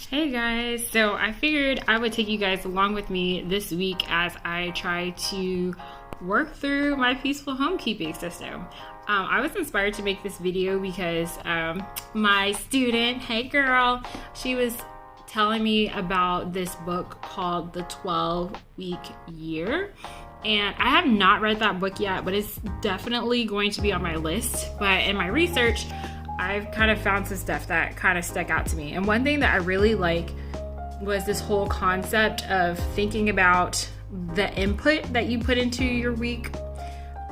Hey guys, so I figured I would take you guys along with me this week as I try to work through my peaceful homekeeping system. I was inspired to make this video because my student, hey girl, she was telling me about this book called The 12-Week Year. And I have not read that book yet, but it's definitely going to be on my list. But in my research, I've kind of found some stuff that kind of stuck out to me. And one thing that I really like was this whole concept of thinking about the input that you put into your week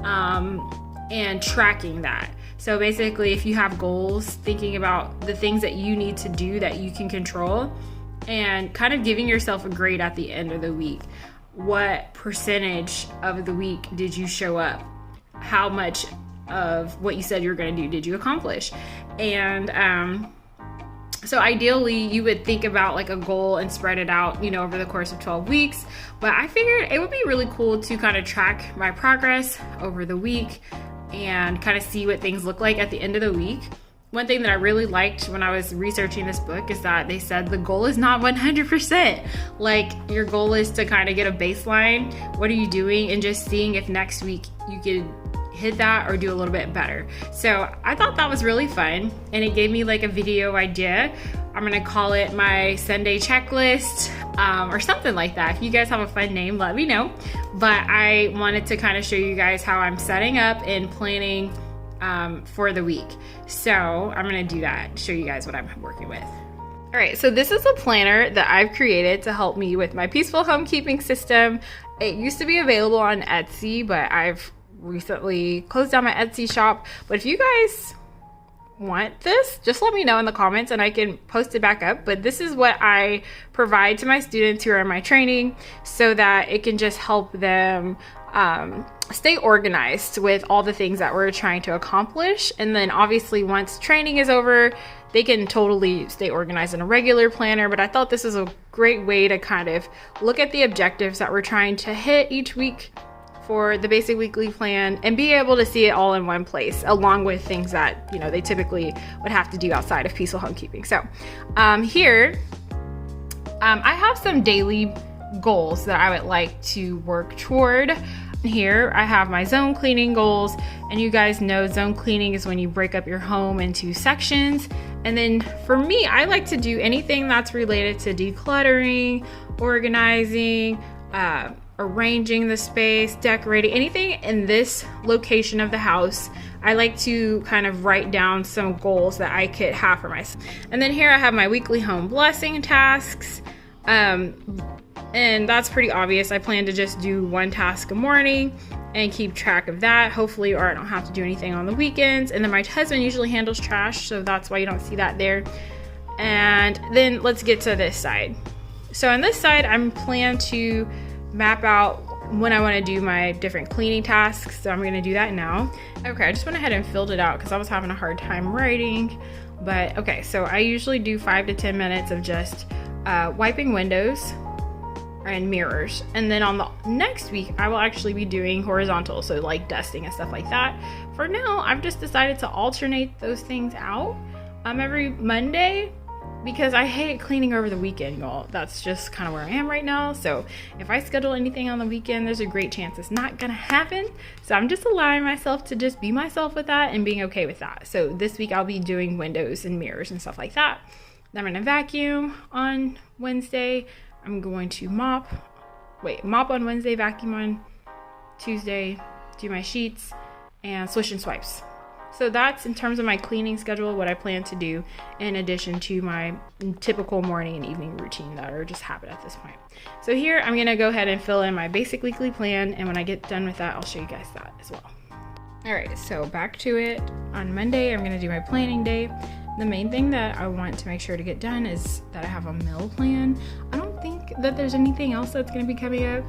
and tracking that. So basically, if you have goals, thinking about the things that you need to do that you can control and kind of giving yourself a grade at the end of the week. What percentage of the week did you show up? How much of what you said you were going to do did you accomplish? And so ideally you would think about like a goal and spread it out, over the course of 12 weeks. But I figured it would be really cool to kind of track my progress over the week and kind of see what things look like at the end of the week. One thing that I really liked when I was researching this book is that they said the goal is not 100%. Like, your goal is to kind of get a baseline. What are you doing? And just seeing if next week you could hit that or do a little bit better. So I thought that was really fun, and it gave me like a video idea. I'm gonna call it my Sunday checklist or something like that. If you guys have a fun name, let me know. But I wanted to kind of show you guys how I'm setting up and planning for the week. So I'm gonna do that, show you guys what I'm working with. All right, so this is a planner that I've created to help me with my peaceful homekeeping system. It used to be available on Etsy, but I've recently closed down my Etsy shop. But if you guys want this, just let me know in the comments and I can post it back up. But this is what I provide to my students who are in my training so that it can just help them stay organized with all the things that we're trying to accomplish. And then obviously once training is over, they can totally stay organized in a regular planner. But I thought this is a great way to kind of look at the objectives that we're trying to hit each week for the basic weekly plan and be able to see it all in one place, along with things that they typically would have to do outside of peaceful homekeeping. So here I have some daily goals that I would like to work toward. Here I have my zone cleaning goals, and you guys know zone cleaning is when you break up your home into sections. And then for me, I like to do anything that's related to decluttering, organizing, arranging the space, decorating, anything in this location of the house. I like to kind of write down some goals that I could have for myself. And then here I have my weekly home blessing tasks. And that's pretty obvious. I plan to just do one task a morning and keep track of that, hopefully, or I don't have to do anything on the weekends. And then my husband usually handles trash, so that's why you don't see that there. And then let's get to this side. So on this side, I'm planning to map out when I want to do my different cleaning tasks. So I'm going to do that now. Okay, I just went ahead and filled it out because I was having a hard time writing. But okay, so I usually do 5 to 10 minutes of just wiping windows and mirrors. And then on the next week, I will actually be doing horizontal, so like dusting and stuff like that. For now, I've just decided to alternate those things out every Monday, because I hate cleaning over the weekend, y'all. That's just kind of where I am right now. So if I schedule anything on the weekend, there's a great chance it's not gonna happen. So I'm just allowing myself to just be myself with that and being okay with that. So this week I'll be doing windows and mirrors and stuff like that. Then I'm gonna vacuum on Wednesday. I'm going to mop on Wednesday, vacuum on Tuesday, do my sheets, and swish and swipes. So that's in terms of my cleaning schedule, what I plan to do in addition to my typical morning and evening routine that are just habit at this point. So here I'm gonna go ahead and fill in my basic weekly plan, and when I get done with that, I'll show you guys that as well. All right, so back to it. On Monday, I'm gonna do my planning day. The main thing that I want to make sure to get done is that I have a meal plan. I don't think that there's anything else that's gonna be coming up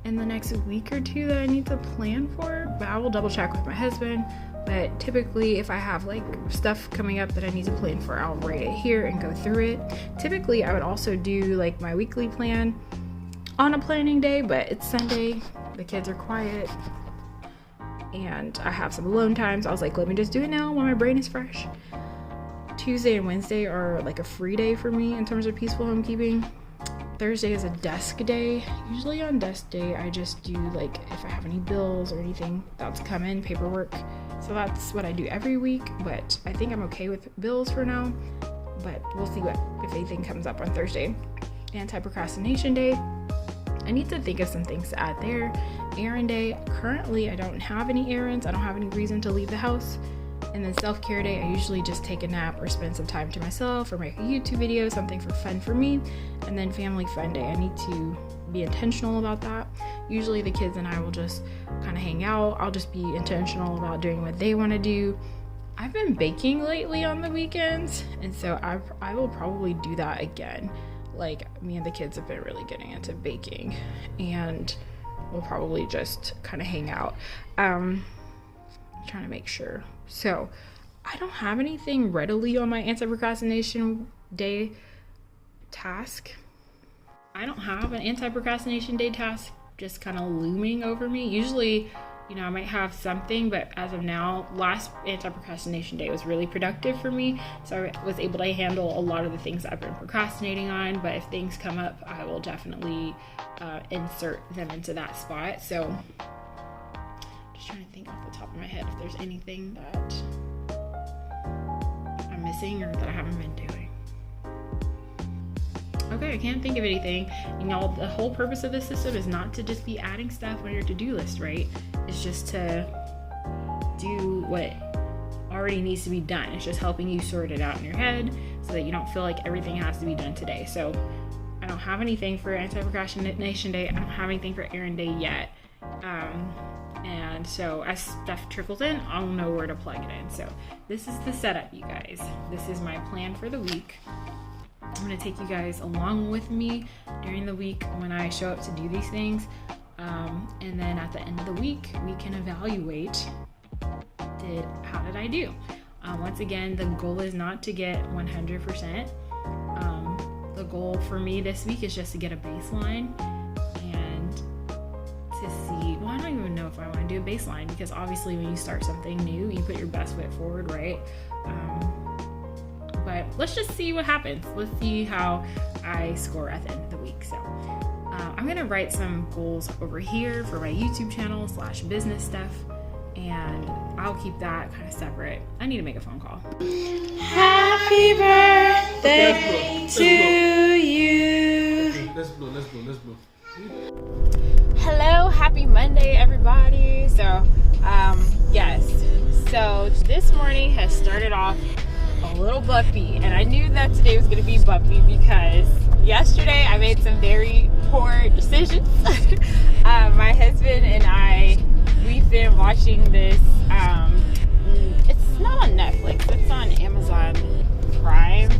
in the next week or two that I need to plan for, but I will double check with my husband. But typically if I have like stuff coming up that I need to plan for, I'll write it here and go through it. Typically I would also do like my weekly plan on a planning day, but it's Sunday, the kids are quiet, and I have some alone time, so I was like, let me just do it now while my brain is fresh. Tuesday and Wednesday are like a free day for me in terms of peaceful homekeeping. Thursday is a desk day. Usually on desk day, I just do like if I have any bills or anything that's come in, paperwork. So that's what I do every week, but I think I'm okay with bills for now. But we'll see if anything comes up on Thursday. Anti-procrastination day. I need to think of some things to add there. Errand day. Currently, I don't have any errands. I don't have any reason to leave the house. And then self-care day, I usually just take a nap or spend some time to myself or make a YouTube video, something for fun for me. And then family fun day, I need to be intentional about that. Usually the kids and I will just kind of hang out. I'll just be intentional about doing what they want to do. I've been baking lately on the weekends, and so I will probably do that again. Like, me and the kids have been really getting into baking, and we'll probably just kind of hang out. Trying to make sure. So I don't have anything readily on my anti-procrastination day task. I don't have an anti-procrastination day task just kind of looming over me. Usually, I might have something, but as of now, last anti-procrastination day was really productive for me. So I was able to handle a lot of the things I've been procrastinating on, but if things come up, I will definitely insert them into that spot. So just trying to think off the top of my head if there's anything that I'm missing or that I haven't been doing. Okay, I can't think of anything. The whole purpose of this system is not to just be adding stuff on your to-do list, right? It's just to do what already needs to be done. It's just helping you sort it out in your head so that you don't feel like everything has to be done today. So I don't have anything for anti-procrastination day. I don't have anything for errand day yet. And so as stuff trickles in, I'll know where to plug it in. So this is the setup, you guys. This is my plan for the week. I'm going to take you guys along with me during the week when I show up to do these things. And then at the end of the week, we can evaluate, how did I do? Once again, the goal is not to get 100%. The goal for me this week is just to get a baseline and to see, well, I don't even know if I want to do a baseline, because obviously when you start something new, you put your best foot forward, right? But let's just see what happens. Let's see how I score at the end of the week. So I'm going to write some goals over here for my YouTube channel / business stuff, and I'll keep that kind of separate. I need to make a phone call. Happy birthday to you. Let's blow. Hello, happy Monday, everybody. So, yes. So this morning has started off a little bumpy, and I knew that today was going to be bumpy because yesterday I made some very poor decisions. My husband and I, we've been watching this, it's not on Netflix, it's on Amazon Prime,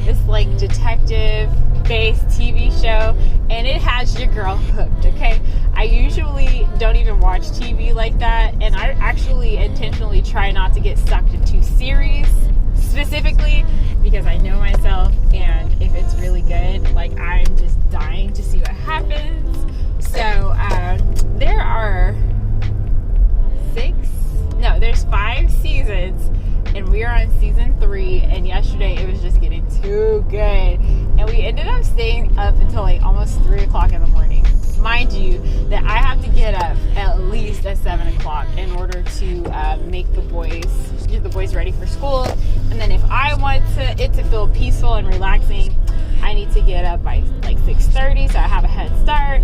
this like detective based TV show, and it has your girl hooked. Okay, I usually don't even watch TV like that, and I actually intentionally try not to get sucked into series specifically because I know myself, and if it's really good, like, I'm just dying to see what happens. So there are there's 5 seasons, and we are on season 3, and yesterday it was just getting too good, and we ended up staying up until like almost 3 o'clock in the morning. Mind you that I have to get up at least at 7 o'clock in order to make the boys ready for school. And then if I want it to feel peaceful and relaxing, I need to get up by like 6:30, so I have a head start.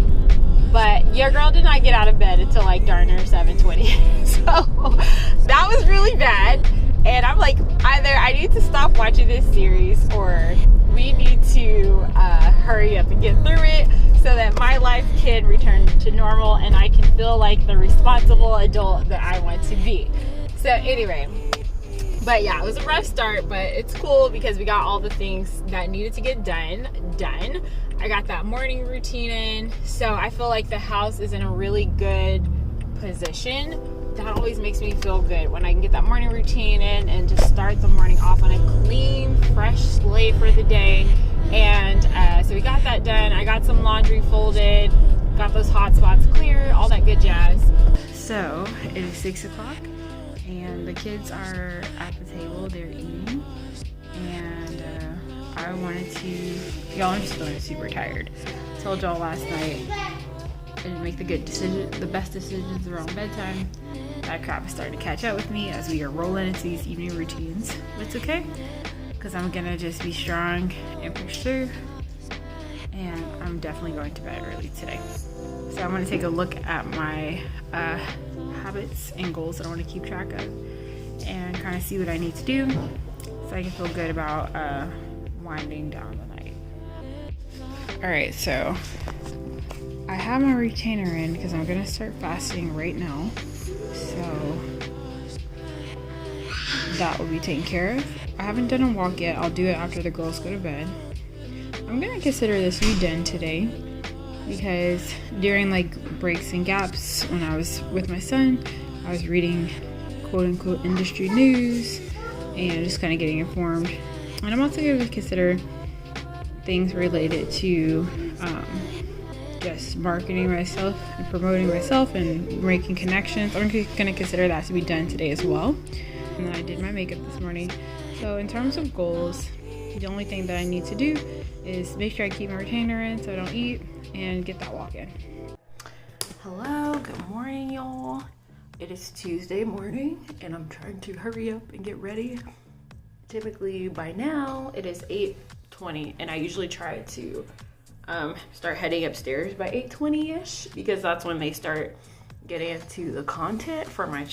But your girl did not get out of bed until like darn near 7:20. So that was really bad. And I'm like, either I need to stop watching this series, or we need to hurry up and get through it so that my life can return to normal and I can feel like the responsible adult that I want to be. So anyway, but yeah, it was a rough start, but it's cool because we got all the things that needed to get done. I got that morning routine in, so I feel like the house is in a really good position. That always makes me feel good when I can get that morning routine in and just start the morning off on a clean, fresh slate for the day. And so we got that done. I got some laundry folded, got those hot spots clear, all that good jazz. So it is 6 o'clock and the kids are at the table, they're eating. and I wanted to, y'all, I'm just feeling super tired. I told y'all last night I didn't make the best decisions around bedtime. That crap is starting to catch up with me as we are rolling into these evening routines. But it's okay, because I'm gonna just be strong and pursue, and I'm definitely going to bed early today. So I'm gonna take a look at my habits and goals that I want to keep track of, and kind of see what I need to do so I can feel good about winding down the night. All right, so I have my retainer in because I'm gonna start fasting right now. So that will be taken care of. I haven't done a walk yet. I'll do it after the girls go to bed. I'm gonna consider this redone today because during like breaks and gaps when I was with my son, I was reading quote unquote industry news and just kind of getting informed. And I'm also going to consider things related to just marketing myself and promoting myself and making connections. I'm going to consider that to be done today as well. And then I did my makeup this morning. So in terms of goals, the only thing that I need to do is make sure I keep my retainer in so I don't eat and get that walk in. Hello, good morning, y'all. It is Tuesday morning and I'm trying to hurry up and get ready. Typically by now it is 8:20 and I usually try to start heading upstairs by 8:20ish because that's when they start getting into the content for my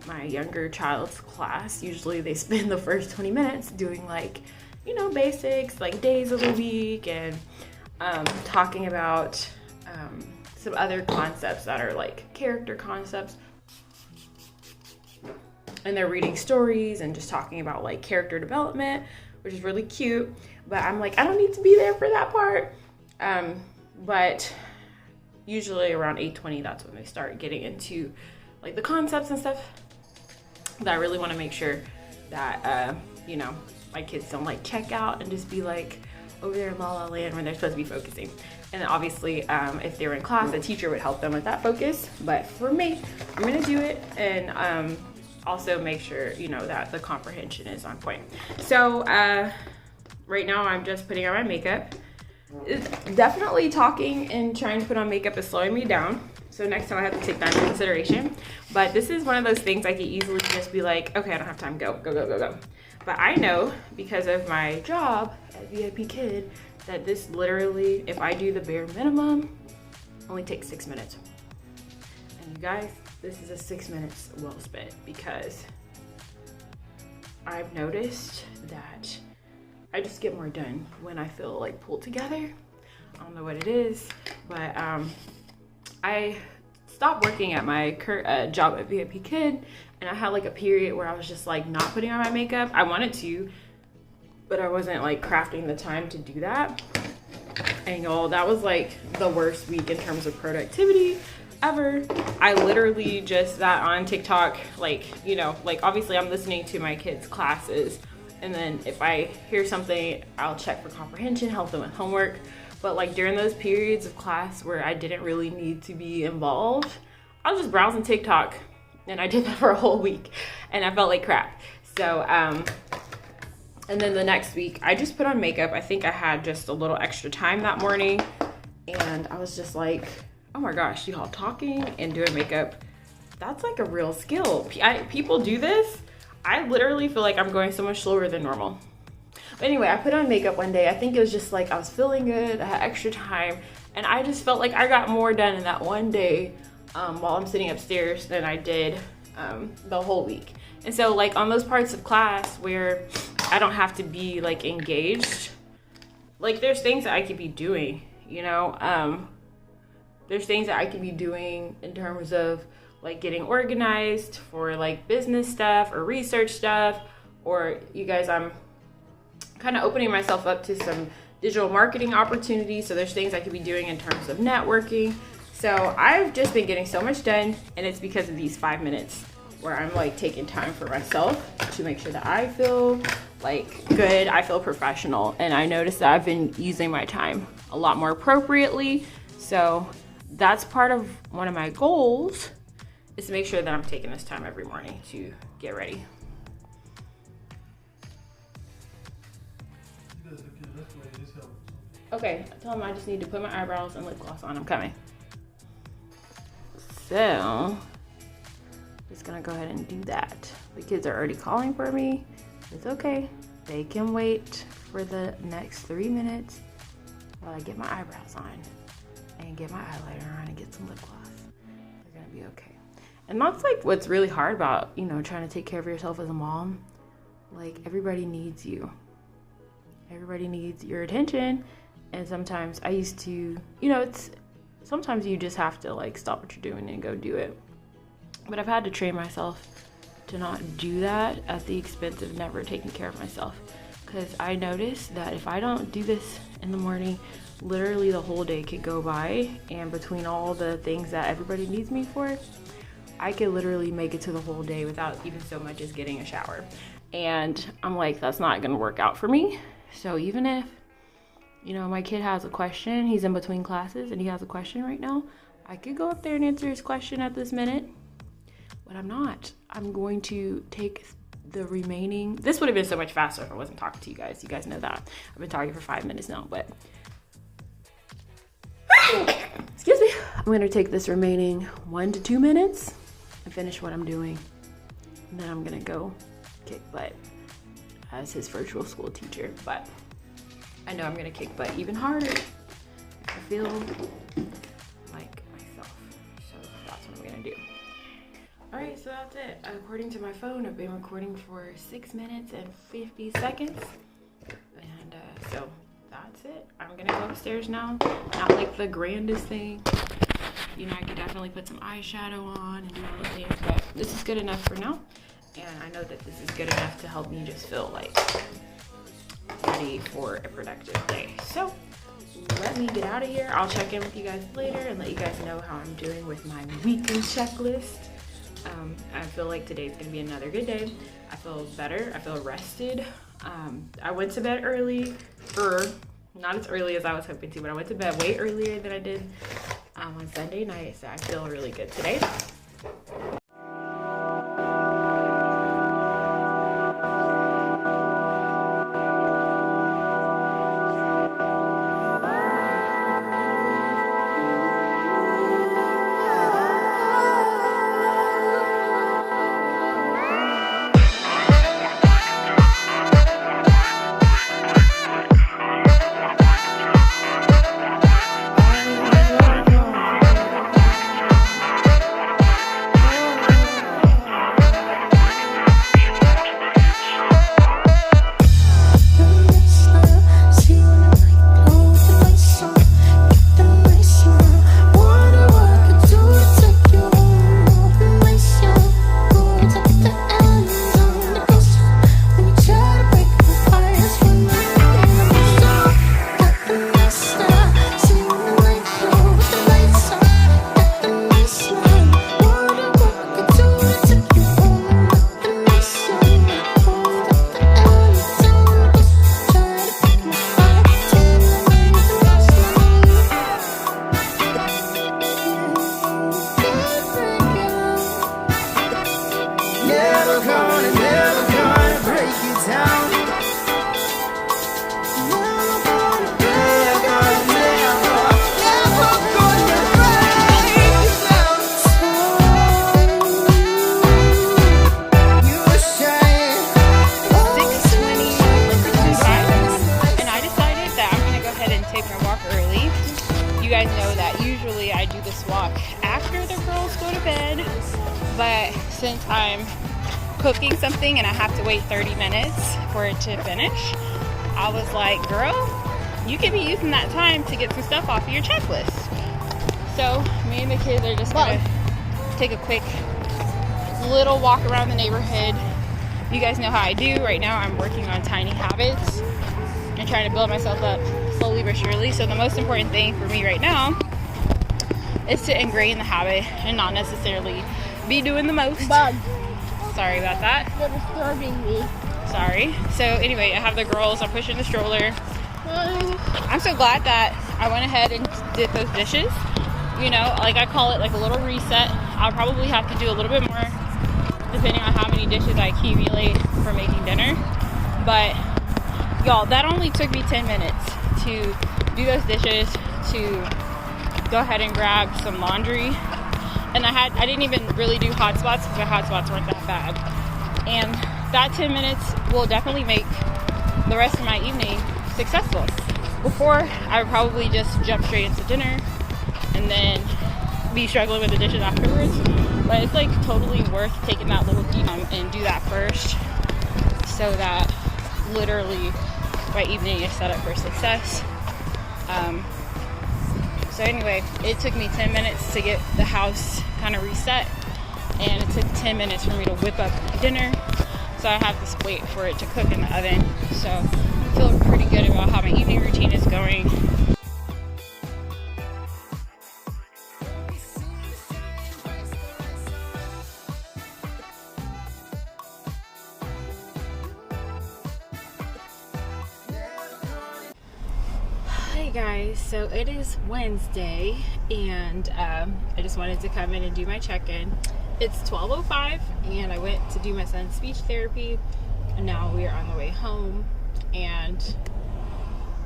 my younger child's class. Usually they spend the first 20 minutes doing like, you know, basics like days of the week and talking about some other concepts that are like character concepts. And they're reading stories and just talking about like character development, which is really cute. But I'm like, I don't need to be there for that part. But usually around 8:20, that's when they start getting into like the concepts and stuff. That I really want to make sure that, you know, my kids don't like check out and just be like over there in La La Land when they're supposed to be focusing. And then obviously, if they were in class, the teacher would help them with that focus. But for me, I'm going to do it and also make sure, you know, that the comprehension is on point. So right now I'm just putting on my makeup. It's definitely talking and trying to put on makeup is slowing me down. So next time I have to take that into consideration. But this is one of those things I could easily just be like, okay, I don't have time, go. But I know because of my job at VIP Kid that this literally, if I do the bare minimum, only takes 6 minutes. And you guys, this is a 6 minutes well spent because I've noticed that I just get more done when I feel like pulled together. I don't know what it is, but I stopped working at my current job at VIP Kid, and I had like a period where I was just like not putting on my makeup. I wanted to, but I wasn't like crafting the time to do that. And y'all, that was like the worst week in terms of productivity ever. I literally just sat on TikTok, like, you know, like obviously I'm listening to my kids' classes, and then if I hear something, I'll check for comprehension, help them with homework. But like during those periods of class where I didn't really need to be involved, I was just browsing TikTok, and I did that for a whole week, and I felt like crap. So, and then the next week, I just put on makeup. I think I had just a little extra time that morning, and I was just like, oh my gosh, y'all, talking and doing makeup, that's like a real skill. People do this. I literally feel like I'm going so much slower than normal. But anyway, I put on makeup one day. I think it was just like I was feeling good. I had extra time, and I just felt like I got more done in that one day while I'm sitting upstairs than I did the whole week. And so like on those parts of class where I don't have to be like engaged, like there's things that I could be doing, you know. There's things that I could be doing in terms of like getting organized for like business stuff or research stuff, or you guys, I'm kind of opening myself up to some digital marketing opportunities. So there's things I could be doing in terms of networking. So I've just been getting so much done, and it's because of these 5 minutes where I'm like taking time for myself to make sure that I feel like good, I feel professional. And I noticed that I've been using my time a lot more appropriately. So that's part of one of my goals, is to make sure that I'm taking this time every morning to get ready. Okay, tell him I just need to put my eyebrows and lip gloss on. I'm coming. So, just gonna go ahead and do that. The kids are already calling for me. It's okay. They can wait for the next 3 minutes while I get my eyebrows on and get my eyeliner on and get some lip gloss. They're gonna be okay. And that's like what's really hard about, you know, trying to take care of yourself as a mom. Like, everybody needs you. Everybody needs your attention. And sometimes I used to, you know, sometimes you just have to like stop what you're doing and go do it. But I've had to train myself to not do that at the expense of never taking care of myself. Because I noticed that if I don't do this in the morning, literally the whole day could go by, and between all the things that everybody needs me for, I could literally make it to the whole day without even so much as getting a shower. And I'm like, that's not gonna work out for me. So even if, you know, my kid has a question, he's in between classes and he has a question right now, I could go up there and answer his question at this minute, but I'm not. I'm going to take the remaining, this would have been so much faster if I wasn't talking to you guys. You guys know that. I've been talking for 5 minutes now, but excuse me. I'm gonna take this remaining 1 to 2 minutes and finish what I'm doing. And then I'm gonna go kick butt as his virtual school teacher. But I know I'm gonna kick butt even harder if I feel like myself. So that's what I'm gonna do. All right, so that's it. According to my phone, I've been recording for 6 minutes and 50 seconds. And so that's it. I'm gonna go upstairs now. Not like the grandest thing. You know, I could definitely put some eyeshadow on and do all the things, but this is good enough for now. And I know that this is good enough to help me just feel like ready for a productive day. So let me get out of here. I'll check in with you guys later and let you guys know how I'm doing with my weekly checklist. I feel like today's gonna be another good day. I feel better, I feel rested. I went to bed early, not as early as I was hoping to, but I went to bed way earlier than I did on Sunday night, so I feel really good today. But since I'm cooking something and I have to wait 30 minutes for it to finish, I was like, girl, you could be using that time to get some stuff off of your checklist. So me and the kids are just gonna take a quick little walk around the neighborhood. You guys know how I do. Right now I'm working on tiny habits and trying to build myself up slowly but surely. So the most important thing for me right now is to ingrain the habit and not necessarily be doing the most. Bug. Sorry about that. They're disturbing me. Sorry. So anyway, I have the girls. I'm pushing the stroller. I'm so glad that I went ahead and did those dishes. You know, like I call it like a little reset. I'll probably have to do a little bit more depending on how many dishes I accumulate for making dinner. But Y'all, that only took me 10 minutes to do those dishes, to go ahead and grab some laundry. And I didn't even really do hot spots because my hot spots weren't that bad. And that 10 minutes will definitely make the rest of my evening successful. Before, I would probably just jump straight into dinner and then be struggling with the dishes afterwards. But it's like totally worth taking that little deep time and do that first, so that literally my evening is set up for success. So anyway, it took me 10 minutes to get the house kind of reset, and it took 10 minutes for me to whip up dinner. So I have to wait for it to cook in the oven. So I feel pretty good about how my evening routine is going. Hey guys, so it is Wednesday, and I just wanted to come in and do my check-in. It's 12:05, and I went to do my son's speech therapy, and now we are on the way home, and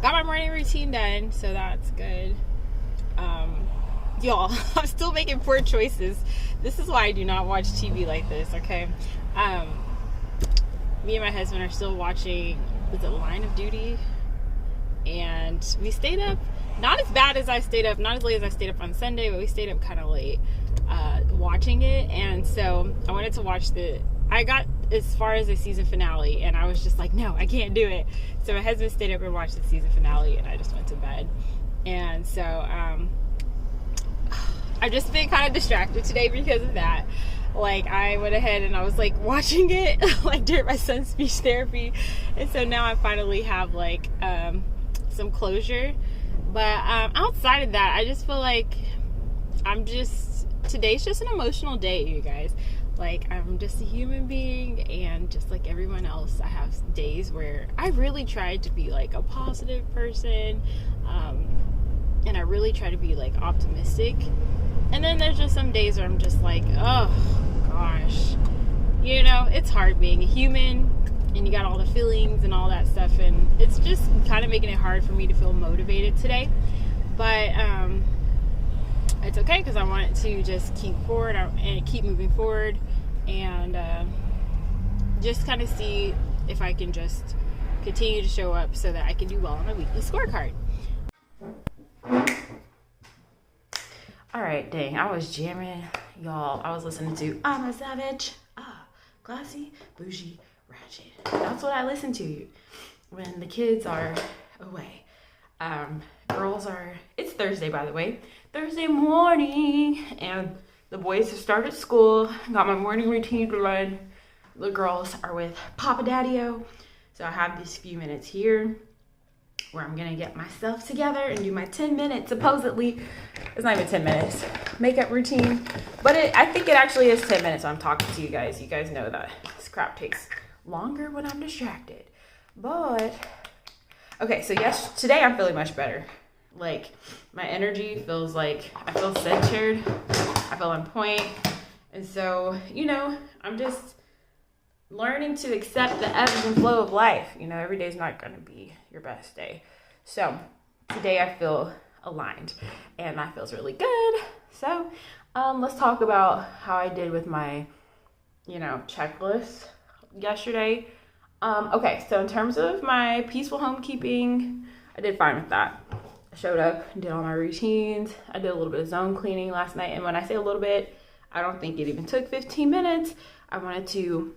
got my morning routine done, so that's good. Y'all, I'm still making poor choices. This is why I do not watch TV like this, okay? Me and my husband are still watching, is it Line of Duty? And we stayed up, not as bad as I stayed up, not as late as I stayed up on Sunday, but we stayed up kind of late watching it. And so I wanted to watch I got as far as the season finale, and I was just like, no, I can't do it. So my husband stayed up and watched the season finale, and I just went to bed. And so I've just been kind of distracted today because of that. Like, I went ahead and I was like watching it like during my son's speech therapy, and so now I finally have like some closure. But outside of that, I just feel like today's just an emotional day, you guys. Like, I'm just a human being, and just like everyone else, I have days where I really try to be like a positive person, and I really try to be like optimistic. And then there's just some days where I'm just like, oh gosh, you know, it's hard being a human, and you got all the feelings and all that stuff, and it's just kind of making it hard for me to feel motivated today. But it's okay, because I want to just keep forward and keep moving forward, and just kind of see if I can just continue to show up so that I can do well on my weekly scorecard. Alright, dang, I was jamming, y'all. I was listening to I'm a Savage, classy, bougie, ratchet. That's what I listen to when the kids are away. It's Thursday, by the way. Thursday morning, and the boys have started school. Got my morning routine to run. The girls are with Papa Daddy-O. So I have these few minutes here where I'm gonna get myself together and do my 10 minutes, supposedly. It's not even 10 minutes, makeup routine. But I think it actually is 10 minutes. I'm talking to you guys. You guys know that this crap takes longer when I'm distracted. But, okay, so today I'm feeling much better. Like, my energy feels like, I feel centered. I feel on point. And so, you know, I'm just learning to accept the ebbs and flow of life. You know, every day's not going to be your best day. So today I feel aligned, and that feels really good. So let's talk about how I did with my, checklist yesterday. Okay, so in terms of my peaceful homekeeping, I did fine with that. I showed up and did all my routines. I did a little bit of zone cleaning last night, and when I say a little bit, I don't think it even took 15 minutes. I wanted to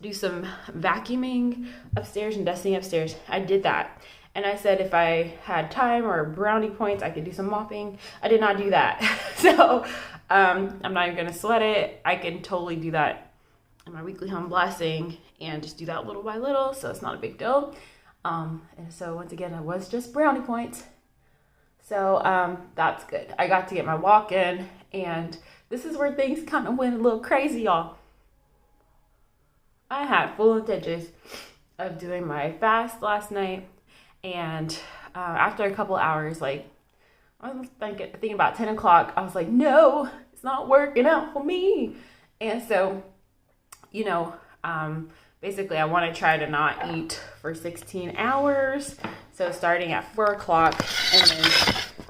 do some vacuuming upstairs and dusting upstairs. I did that. And I said if I had time or brownie points, I could do some mopping. I did not do that. So I'm not even gonna sweat it. I can totally do that in my weekly home blessing and just do that little by little, so it's not a big deal. And so once again, it was just brownie points. So that's good. I got to get my walk in, and this is where things kind of went a little crazy, y'all. I had full intentions of doing my fast last night, and after a couple hours, I was thinking about 10 o'clock, I was like, no, it's not working out for me. And so, basically I want to try to not eat for 16 hours. So starting at 4 o'clock, and then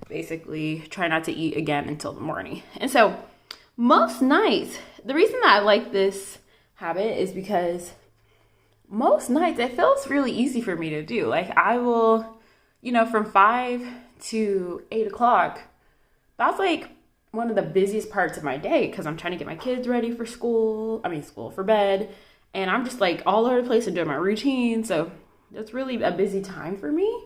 basically try not to eat again until the morning. And so most nights, the reason that I like this habit is because most nights it feels really easy for me to do. Like I will, from 5 to 8 o'clock, that's like one of the busiest parts of my day because I'm trying to get my kids ready for school for bed. And I'm just like all over the place and doing my routine. So that's really a busy time for me.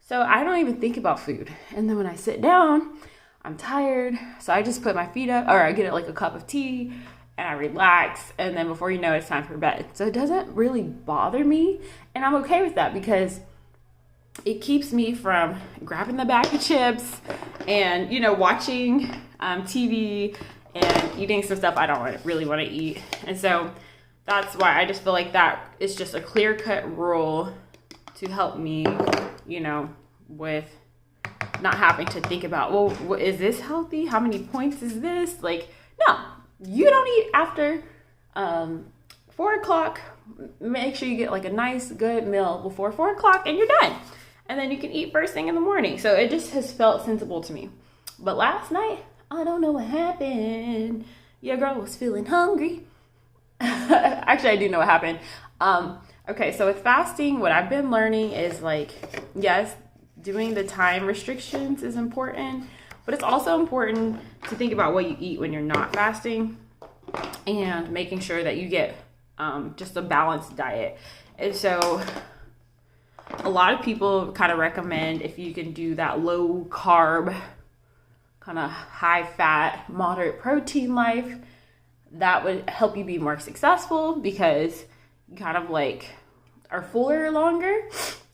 So I don't even think about food. And then when I sit down, I'm tired. So I just put my feet up, or I get like a cup of tea and I relax. And then before you know it, it's time for bed. So it doesn't really bother me. And I'm okay with that because it keeps me from grabbing the bag of chips and, watching TV and eating some stuff I don't really want to eat. And so that's why I just feel like that is just a clear-cut rule to help me, with not having to think about, well, is this healthy? How many points is this? Like, no, you don't eat after 4 o'clock. Make sure you get like a nice, good meal before 4 o'clock and you're done. And then you can eat first thing in the morning. So it just has felt sensible to me. But last night, I don't know what happened. Your girl was feeling hungry. Actually, I do know what happened. Okay, so with fasting, what I've been learning is like, yes, doing the time restrictions is important, but it's also important to think about what you eat when you're not fasting and making sure that you get just a balanced diet. And so a lot of people kind of recommend if you can do that low carb, kind of high fat, moderate protein life, that would help you be more successful because you kind of like are fuller longer.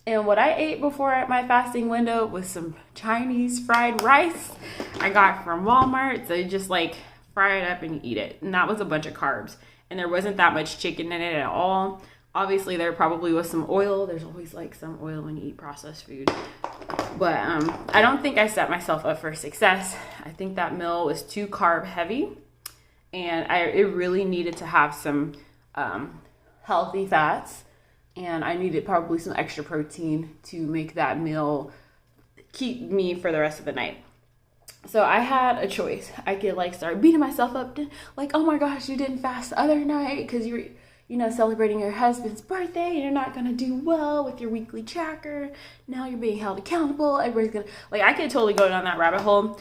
And what I ate before my fasting window was some Chinese fried rice I got from Walmart. So you just like fry it up and you eat it. And that was a bunch of carbs. And there wasn't that much chicken in it at all. Obviously, there probably was some oil. There's always like some oil when you eat processed food. But I don't think I set myself up for success. I think that meal was too carb heavy. And it really needed to have some healthy fats. And I needed probably some extra protein to make that meal keep me for the rest of the night. So I had a choice. I could like start beating myself up like, oh my gosh, you didn't fast the other night because you're celebrating your husband's birthday and you're not going to do well with your weekly tracker. Now you're being held accountable. Everybody's going to, like, I could totally go down that rabbit hole.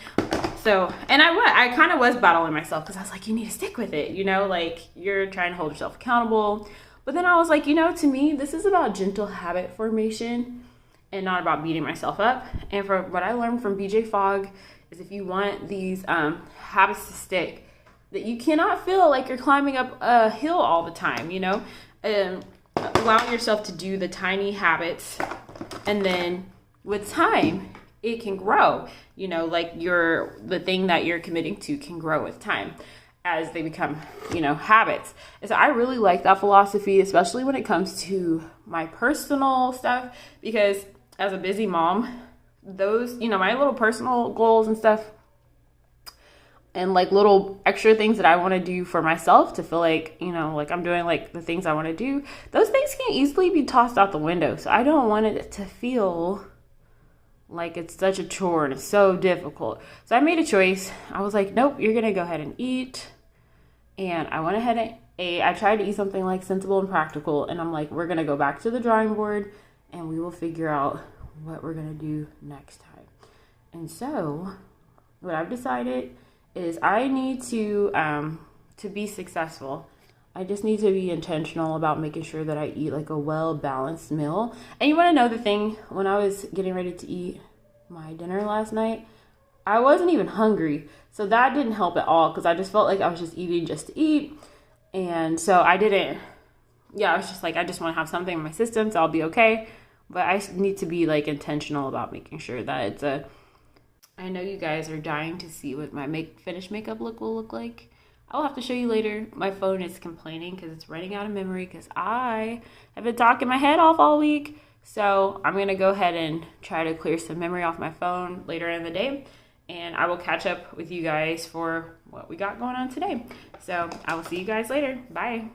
So, and I kind of was battling myself because I was like, you need to stick with it. Like you're trying to hold yourself accountable. But then I was like, to me, this is about gentle habit formation and not about beating myself up. And from what I learned from BJ Fogg is if you want these habits to stick, that you cannot feel like you're climbing up a hill all the time, allowing yourself to do the tiny habits. And then with time, it can grow, like the thing that you're committing to can grow with time as they become, habits. And so I really like that philosophy, especially when it comes to my personal stuff, because as a busy mom, those, my little personal goals and stuff, and like little extra things that I want to do for myself to feel like, like I'm doing like the things I want to do, those things can easily be tossed out the window. So I don't want it to feel like it's such a chore and it's so difficult. So I made a choice. I was like, nope, you're going to go ahead and eat. And I went ahead and ate. I tried to eat something like sensible and practical. And I'm like, we're going to go back to the drawing board and we will figure out what we're going to do next time. And so what I've decided is I need to be successful. I just need to be intentional about making sure that I eat like a well-balanced meal. And you want to know the thing, when I was getting ready to eat my dinner last night, I wasn't even hungry. So that didn't help at all because I just felt like I was just eating just to eat. And so I was just like, I just want to have something in my system so I'll be okay. But I need to be like intentional about making sure that I know you guys are dying to see what my finished makeup look will look like. I'll have to show you later. My phone is complaining because it's running out of memory because I have been talking my head off all week. So I'm going to go ahead and try to clear some memory off my phone later in the day. And I will catch up with you guys for what we got going on today. So I will see you guys later. Bye.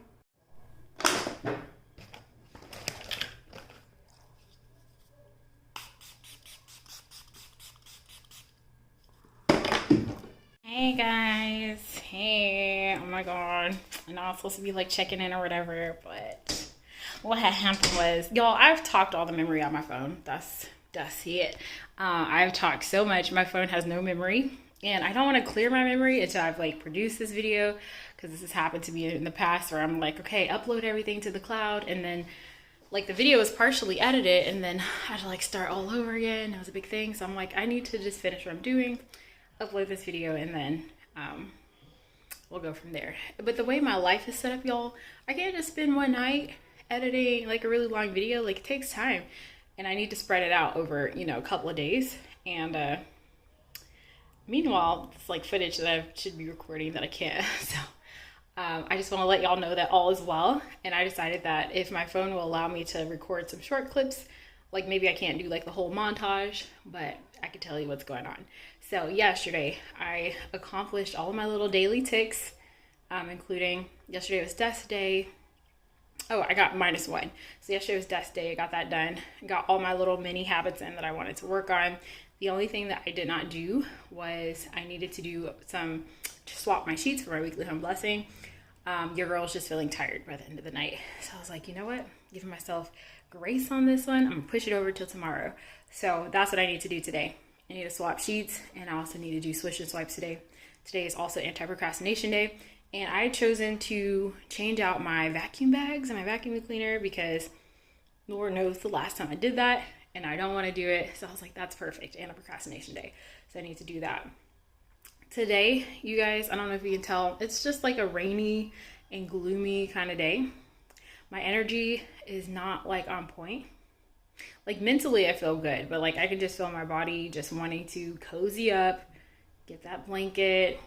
Hey guys, hey, oh my god, I know I'm supposed to be like checking in or whatever, but what had happened was, y'all, I've talked all the memory on my phone. That's it. I've talked so much, my phone has no memory, and I don't want to clear my memory until I've like produced this video, because this has happened to me in the past where I'm like, okay, upload everything to the cloud, and then like the video was partially edited, and then I had to like start all over again. It was a big thing, so I'm like, I need to just finish what I'm doing, upload this video, and then we'll go from there. But the way my life is set up, y'all, I can't just spend one night editing like a really long video. Like, it takes time, and I need to spread it out over, you know, a couple of days. And meanwhile, it's like footage that I should be recording that I can't. So I just want to let y'all know that all is well, and I decided that if my phone will allow me to record some short clips, like maybe I can't do like the whole montage, but I can tell you what's going on. So yesterday I accomplished all of my little daily ticks, including yesterday was desk day. Oh, I got -1. So yesterday was desk day. I got that done. Got all my little mini habits in that I wanted to work on. The only thing that I did not do was I needed to do to swap my sheets for my weekly home blessing. Your girl's just feeling tired by the end of the night. So I was like, you know what? Giving myself grace on this one. I'm gonna push it over till tomorrow. So that's what I need to do today. I need to swap sheets, and I also need to do swish and swipes today. Today is also anti-procrastination day, and I had chosen to change out my vacuum bags and my vacuum cleaner because Lord knows the last time I did that, and I don't want to do it. So I was like, that's perfect, anti-procrastination day. So I need to do that. Today, you guys, I don't know if you can tell, it's just like a rainy and gloomy kind of day. My energy is not like on point. Like mentally I feel good, but like I can just feel my body just wanting to cozy up, get that blanket,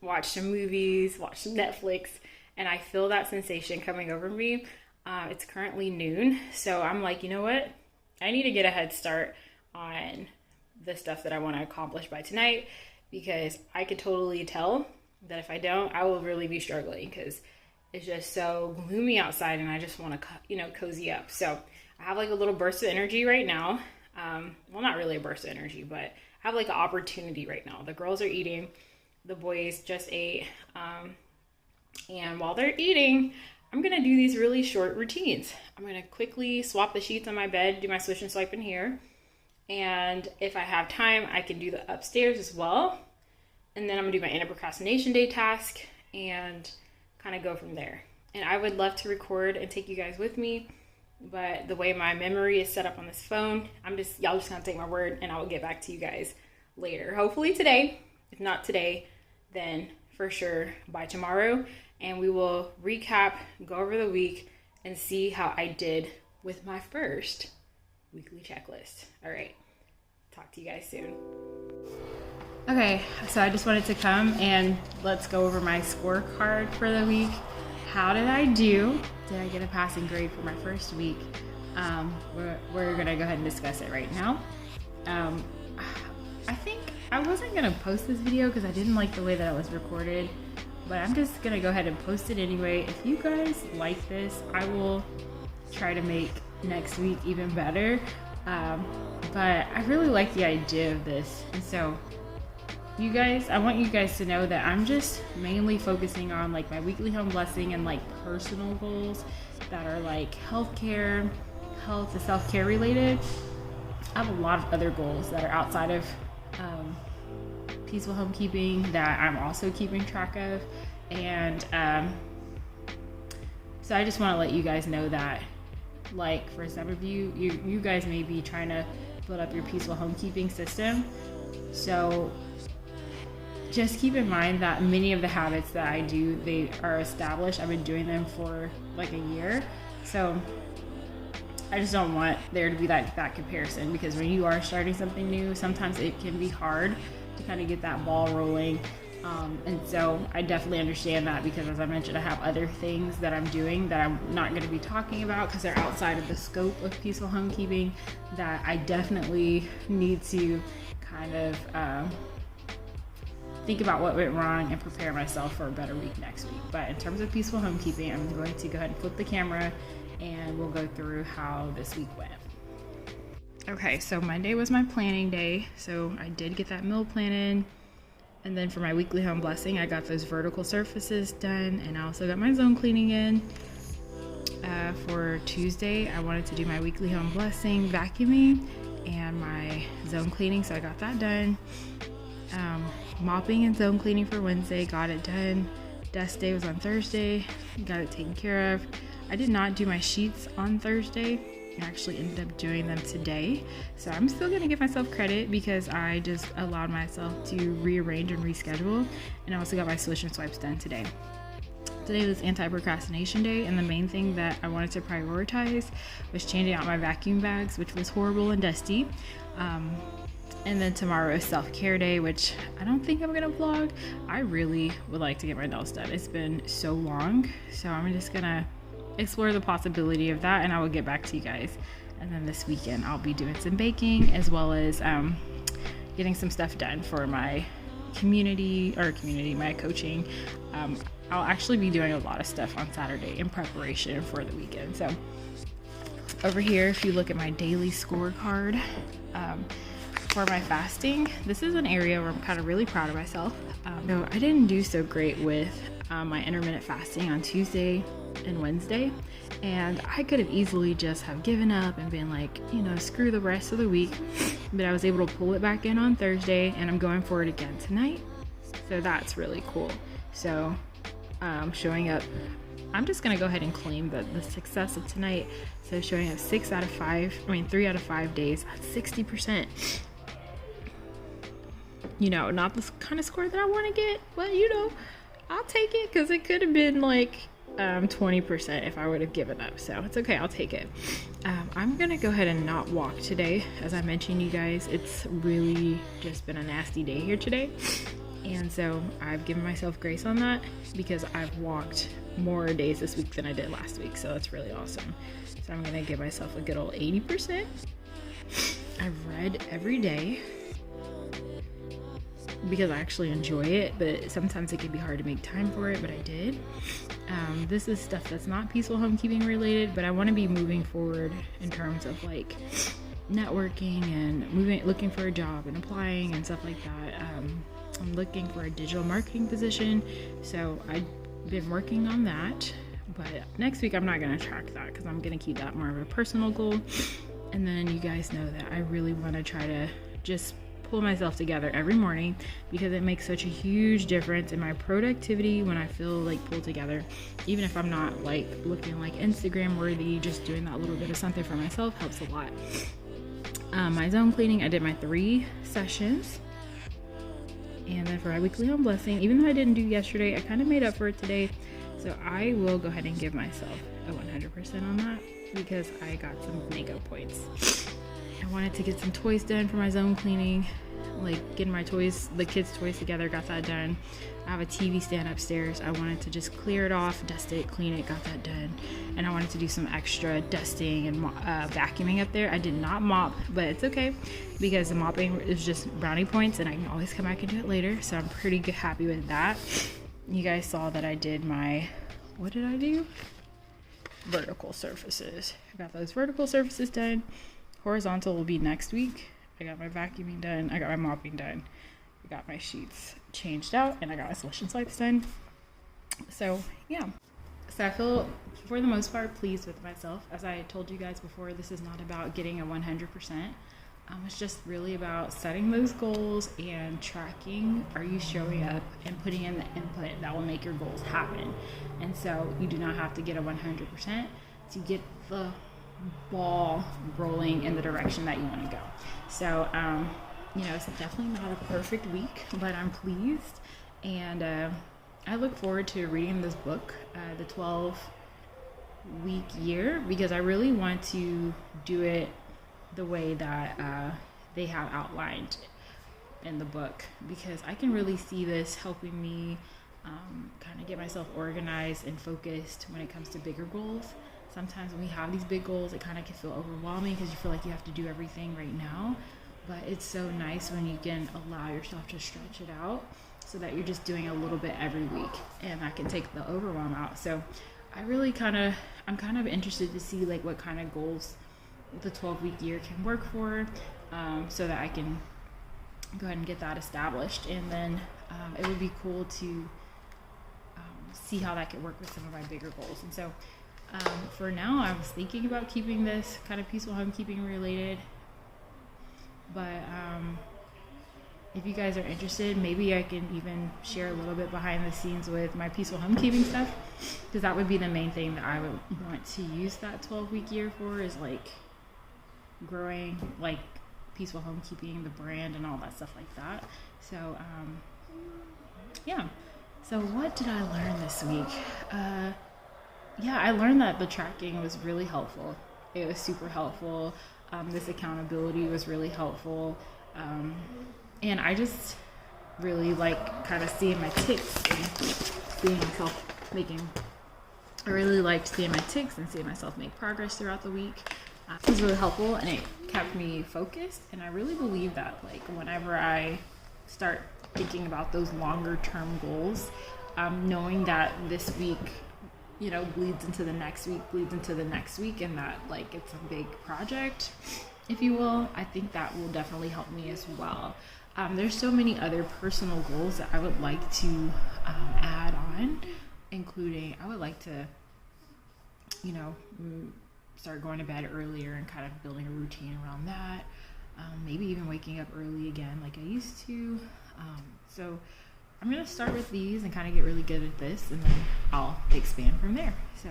watch some movies, watch some Netflix, and I feel that sensation coming over me. It's currently noon, so I'm like, you know what? I need to get a head start on the stuff that I want to accomplish by tonight, because I could totally tell that if I don't, I will really be struggling, because it's just so gloomy outside and I just want to, you know, cozy up. So I have like a little burst of energy right now. Well, not really a burst of energy, but I have like an opportunity right now. The girls are eating, the boys just ate, and while they're eating, I'm gonna do these really short routines. I'm gonna quickly swap the sheets on my bed, do my swish and swipe in here, and if I have time, I can do the upstairs as well. And then I'm gonna do my anti-procrastination day task and kind of go from there. And I would love to record and take you guys with me, but the way my memory is set up on this phone, y'all just gonna take my word, and I will get back to you guys later. Hopefully today. If not today, then for sure by tomorrow, and we will recap, go over the week, and see how I did with my first weekly checklist. All right, talk to you guys soon. Okay, so I just wanted to come and let's go over my scorecard for the week. How did I do? Did I get a passing grade for my first week? We're gonna go ahead and discuss it right now. I think I wasn't gonna post this video because I didn't like the way that it was recorded, but I'm just gonna go ahead and post it anyway. If you guys like this, I will try to make next week even better. But I really like the idea of this, and so you guys, I want you guys to know that I'm just mainly focusing on like my weekly home blessing and like personal goals that are like healthcare, health and self-care related. I have a lot of other goals that are outside of peaceful homekeeping that I'm also keeping track of, and so I just want to let you guys know that, like, for some of you guys may be trying to build up your peaceful homekeeping system. So just keep in mind that many of the habits that I do, they are established. I've been doing them for like a year. So I just don't want there to be that comparison, because when you are starting something new, sometimes it can be hard to kind of get that ball rolling. And so I definitely understand that, because as I mentioned, I have other things that I'm doing that I'm not going to be talking about because they're outside of the scope of peaceful homekeeping, that I definitely need to kind of think about what went wrong and prepare myself for a better week next week. But in terms of peaceful homekeeping, I'm going to go ahead and flip the camera and we'll go through how this week went. Okay, so Monday was my planning day. So I did get that meal plan in. And then for my weekly home blessing, I got those vertical surfaces done, and I also got my zone cleaning in. For Tuesday, I wanted to do my weekly home blessing, vacuuming, and my zone cleaning, so I got that done. Mopping and zone cleaning for Wednesday, got it done. Dust day was on Thursday, got it taken care of. I did not do my sheets on Thursday. I actually ended up doing them today, so I'm still gonna give myself credit because I just allowed myself to rearrange and reschedule, and I also got my solution swipes done today. Today was anti-procrastination day, and the main thing that I wanted to prioritize was changing out my vacuum bags, which was horrible and dusty. And then tomorrow is self-care day, which I don't think I'm gonna vlog. I really would like to get my nails done. It's been so long, so I'm just gonna explore the possibility of that, and I will get back to you guys. And then this weekend I'll be doing some baking, as well as getting some stuff done for my my coaching. I'll actually be doing a lot of stuff on Saturday in preparation for the weekend. So over here, if you look at my daily scorecard for my fasting, this is an area where I'm kind of really proud of myself. So I didn't do so great with my intermittent fasting on Tuesday and Wednesday, and I could have easily just have given up and been like, screw the rest of the week, but I was able to pull it back in on Thursday, and I'm going for it again tonight, so that's really cool. So showing up, I'm just gonna go ahead and claim the success of tonight. So showing up 3 out of 5 days at 60%. Not the kind of score that I want to get, but I'll take it, because it could have been like 20% if I would have given up, so it's okay, I'll take it. I'm gonna go ahead and not walk today. As I mentioned, you guys, it's really just been a nasty day here today, and so I've given myself grace on that because I've walked more days this week than I did last week, so that's really awesome. So I'm gonna give myself a good old 80%. I've read every day because I actually enjoy it, but sometimes it can be hard to make time for it, but I did. This is stuff that's not peaceful homekeeping related, but I want to be moving forward in terms of like networking and looking for a job and applying and stuff like that. I'm looking for a digital marketing position, so I've been working on that, but next week I'm not going to track that because I'm going to keep that more of a personal goal. And then you guys know that I really want to try to just pull myself together every morning, because it makes such a huge difference in my productivity when I feel like pulled together. Even if I'm not like looking like Instagram worthy, just doing that little bit of something for myself helps a lot. My zone cleaning, I did my 3 sessions. And then for my weekly home blessing, even though I didn't do yesterday, I kind of made up for it today. So I will go ahead and give myself a 100% on that, because I got some makeup points. I wanted to get some toys done for my zone cleaning, like getting my toys, the kids' toys together, got that done. I have a TV stand upstairs. I wanted to just clear it off, dust it, clean it, got that done. And I wanted to do some extra dusting and vacuuming up there. I did not mop, but it's okay, because the mopping is just brownie points and I can always come back and do it later. So I'm pretty happy with that. You guys saw that I did my, what did I do? Vertical surfaces. I got those vertical surfaces done. Horizontal will be next week. I got my vacuuming done. I got my mopping done. I got my sheets changed out, and I got my solution swipes done. So yeah. So I feel, for the most part, pleased with myself. As I told you guys before, this is not about getting a 100%. It's just really about setting those goals and tracking. Are you showing up and putting in the input that will make your goals happen? And so you do not have to get a 100% to get the ball rolling in the direction that you want to go. So it's definitely not a perfect week, but I'm pleased, and I look forward to reading this book, the 12-week year, because I really want to do it the way that they have outlined in the book, because I can really see this helping me kind of get myself organized and focused when it comes to bigger goals. Sometimes when we have these big goals, it kind of can feel overwhelming because you feel like you have to do everything right now. But it's so nice when you can allow yourself to stretch it out so that you're just doing a little bit every week, and that can take the overwhelm out. So I'm kind of interested to see like what kind of goals the 12-week year can work for, so that I can go ahead and get that established. And then it would be cool to see how that could work with some of my bigger goals. And so for now, I was thinking about keeping this kind of peaceful homekeeping related, but if you guys are interested, maybe I can even share a little bit behind the scenes with my peaceful homekeeping stuff, because that would be the main thing that I would want to use that 12-week year for, is like growing like peaceful homekeeping, the brand, and all that stuff like that. So yeah. So what did I learn this week? I learned that the tracking was really helpful. It was super helpful. This accountability was really helpful. And I just really like kind of seeing my ticks and seeing myself I really liked seeing my ticks and seeing myself make progress throughout the week. It was really helpful, and it kept me focused. And I really believe that, like, whenever I start thinking about those longer term goals, knowing that this week, bleeds into the next week, and that, like, it's a big project, if you will, I think that will definitely help me as well. There's so many other personal goals that I would like to add on, including I would like to, start going to bed earlier and kind of building a routine around that. Maybe even waking up early again like I used to. So I'm going to start with these and kind of get really good at this, and then I'll expand from there. So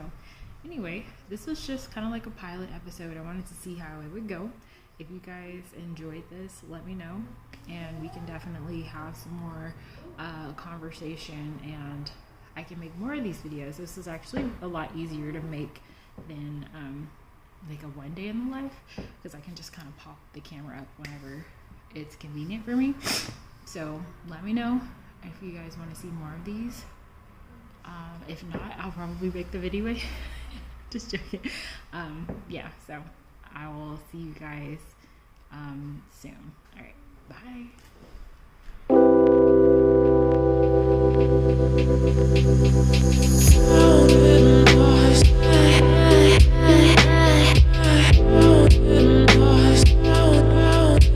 anyway, this was just kind of like a pilot episode. I wanted to see how it would go. If you guys enjoyed this, let me know, and we can definitely have some more conversation, and I can make more of these videos. This is actually a lot easier to make than like a one day in the life, because I can just kind of pop the camera up whenever it's convenient for me. So let me know if you guys want to see more of these. If not, I'll probably make the video. Just joking. So I will see you guys soon. All right, bye.